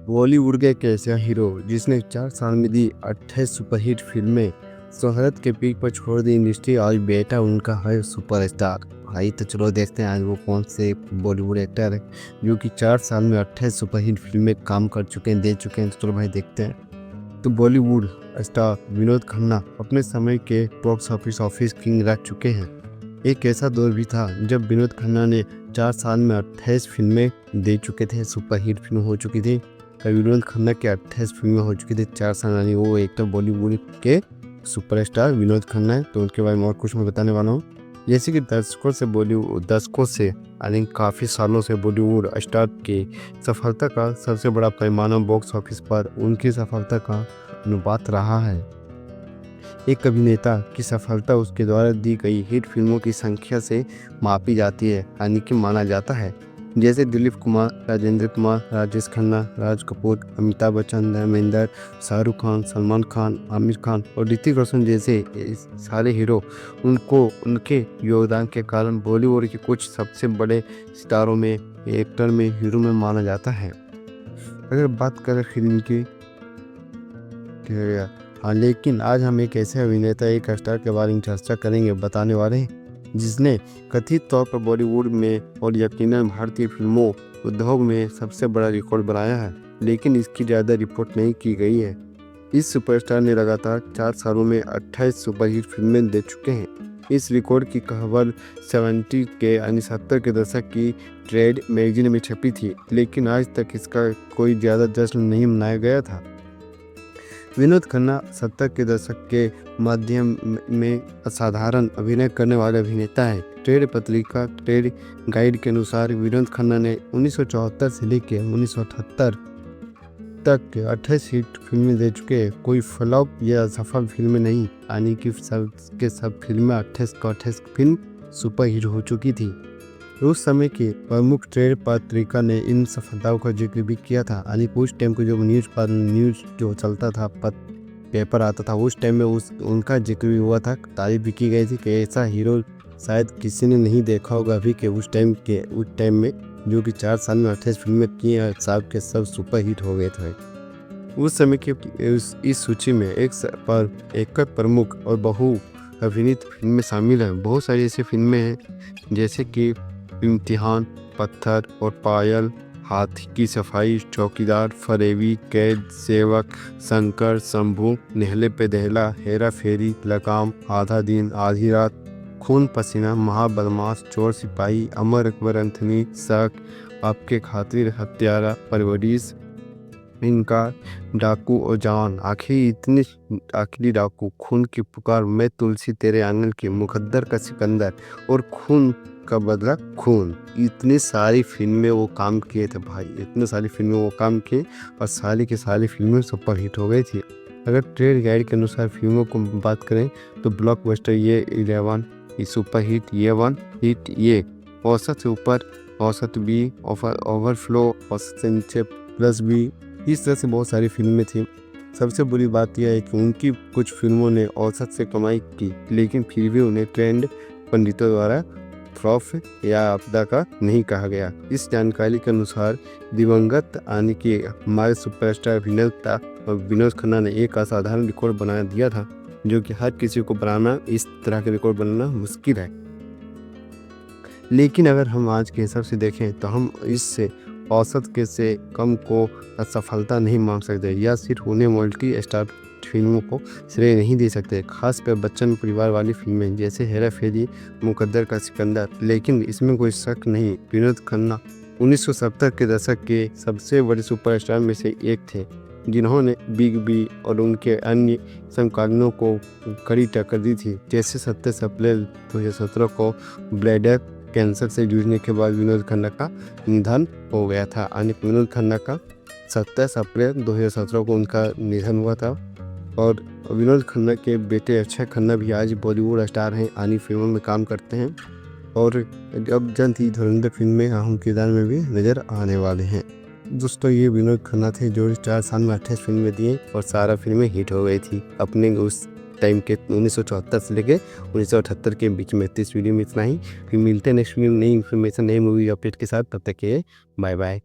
बॉलीवुड के एक ऐसा हीरो जिसने 4 साल में दी 28 सुपरहिट फिल्में, शोहरत के पीक पर छोड़ दी इंडस्ट्री। आज बेटा उनका है सुपरस्टार। भाई तो चलो देखते हैं आज वो कौन से बॉलीवुड एक्टर है जो कि 4 साल में 28 सुपरहिट फिल्में काम कर चुके हैं, दे चुके हैं। तो चलो भाई देखते हैं। तो बॉलीवुड स्टार विनोद खन्ना अपने समय के बॉक्स ऑफिस किंग रह चुके हैं। एक ऐसा दौर भी था जब विनोद खन्ना ने 4 साल में 28 फिल्में दे चुके थे, सुपरहिट फिल्म हो चुकी थी। विनोद खन्ना के 28 फिल्में हो चुकी थी 4 साल, यानी वो एक तो बॉलीवुड के सुपरस्टार विनोद खन्ना है। तो उनके बारे में और कुछ मैं बताने वाला हूँ। जैसे कि दशकों से यानी काफ़ी सालों से बॉलीवुड स्टार की सफलता का सबसे बड़ा पैमाना बॉक्स ऑफिस पर उनकी सफलता का अनुपात रहा है। एक अभिनेता की सफलता उसके द्वारा दी गई हिट फिल्मों की संख्या से मापी जाती है, यानी कि माना जाता है। जैसे दिलीप कुमार, राजेंद्र कुमार, राजेश खन्ना, राज कपूर, अमिताभ बच्चन, धर्मेंद्र, शाहरुख खान, सलमान खान, आमिर खान और ऋतिक रोशन जैसे सारे हीरो उनके योगदान के कारण बॉलीवुड के कुछ सबसे बड़े सितारों में, एक्टर में, हीरो में माना जाता है। अगर बात करें फिल्म की, हाँ, लेकिन आज हम एक ऐसे अभिनेता, एक स्टार के बारे में चर्चा करेंगे, बताने वाले हैं जिसने कथित तौर पर बॉलीवुड में और यकीनन भारतीय फिल्मों उद्योग में सबसे बड़ा रिकॉर्ड बनाया है, लेकिन इसकी ज़्यादा रिपोर्ट नहीं की गई है। इस सुपरस्टार ने लगातार 4 सालों में 28 सुपरहिट फिल्में दे चुके हैं। इस रिकॉर्ड की खबर 70 के दशक की ट्रेड मैगजीन में छपी थी, लेकिन आज तक इसका कोई ज़्यादा जश्न नहीं मनाया गया था। विनोद खन्ना 70 के दशक के माध्यम में असाधारण अभिनय करने वाले अभिनेता है। ट्रेड पत्रिका ट्रेड गाइड के अनुसार विनोद खन्ना ने 1974 से लेकर 1978 तक 28 हिट फिल्में दे चुके हैं। कोई फ्लॉप या असफल फिल्में नहीं, यानी कि सब फिल्में 28 फिल्म सुपर हिट हो चुकी थी। उस समय की प्रमुख ट्रेड पत्रिका ने इन सफलताओं का जिक्र भी किया था, यानी उस टाइम को जो न्यूज़ जो चलता था, पेपर आता था, उस टाइम में उनका जिक्र भी हुआ था, तारीफ भी की गई थी कि ऐसा हीरो शायद किसी ने नहीं देखा होगा अभी के उस टाइम में जो कि 4 साल में 28 फिल्में की और सब के सब सुपर हिट हो गए थे। उस समय की इस सूची में एक प्रमुख और बहु अभिनीत फिल्में शामिल हैं। बहुत सारी ऐसी फिल्में हैं जैसे कि इम्तिहान, पत्थर और पायल, हाथी की सफाई, चौकीदार, फरेबी, कैद, सेवक, शंकर, शंभू, नेहले पे दहला, हेरा फेरी, लगाम, आधा दिन, आधी रात, खून पसीना, महाबदमाश, चोर सिपाही, अमर अकबर एंथनी, शक, आपके खातिर, हत्यारा, परवरिश, इनकार, डाकू और जवान, आखिरी डाकू, खून की पुकार, मैं तुलसी तेरे आंगन की, मुकद्दर का सिकंदर और खून का बदला खून। इतनी सारी फिल्में वो काम किए थे भाई, इतनी सारी फिल्में वो काम किए और सारी की सारी फिल्में सुपर हिट हो गई थी। अगर ट्रेड गाइड के अनुसार फिल्मों को बात करें तो ब्लॉकबस्टर ये 11, ये सुपर हिट ये 1 हिट, ये औसत से ऊपर, औसत बी, ओवरफ्लो, औसत से नीचे, प्लस बी, इस तरह से बहुत सारी फिल्में थी। सबसे बुरी बात यह है कि उनकी कुछ फिल्मों ने औसत से कमाई की, लेकिन फिर भी उन्हें ट्रेंड पंडितों द्वारा फ्लॉप या आपदा का नहीं कहा गया। इस जानकारी के अनुसार दिवंगत यानी कि हमारे सुपरस्टार अभिनेता विनोद खन्ना ने एक असाधारण रिकॉर्ड बना दिया था, जो कि हर किसी को बनाना, इस तरह के रिकॉर्ड बनाना मुश्किल है। लेकिन अगर हम आज के हिसाब से देखें तो हम इससे औसत के से कम को असफलता नहीं मान सकते, या सिर्फ उन्हें मल्टी स्टार फिल्मों को श्रेय नहीं दे सकते, खासकर बच्चन परिवार वाली फिल्में जैसे हेरा फेरी, मुकद्दर का सिकंदर। लेकिन इसमें कोई शक नहीं, विनोद खन्ना 1970 के दशक के सबसे बड़े सुपरस्टार में से एक थे, जिन्होंने बिग बी और उनके अन्य समकालीनों को कड़ी टक्कर दी थी। जैसे 27 अप्रैल 2017 को ब्लैडर कैंसर से जूझने के बाद विनोद खन्ना का निधन हो गया था, यानी विनोद खन्ना का 27 अप्रैल 2017 को उनका निधन हुआ था। और विनोद खन्ना के बेटे अक्षय खन्ना भी आज बॉलीवुड स्टार हैं, यानी फिल्मों में काम करते हैं और अब जल्द ही धुरंधर फिल्म में अहम किरदार में भी नज़र आने वाले हैं। दोस्तों, ये विनोद खन्ना थे जो 4 साल में 28 फिल्में दिए और सारा फिल्में हिट हो गई थी अपने उस टाइम के 1974 से लेके 1978 के बीच में। इस वीडियो में इतना ही, फिर मिलते हैं नेक्स्ट वीडियो नई इन्फॉर्मेशन, नई मूवी अपडेट के साथ। तब तक के बाय बाय।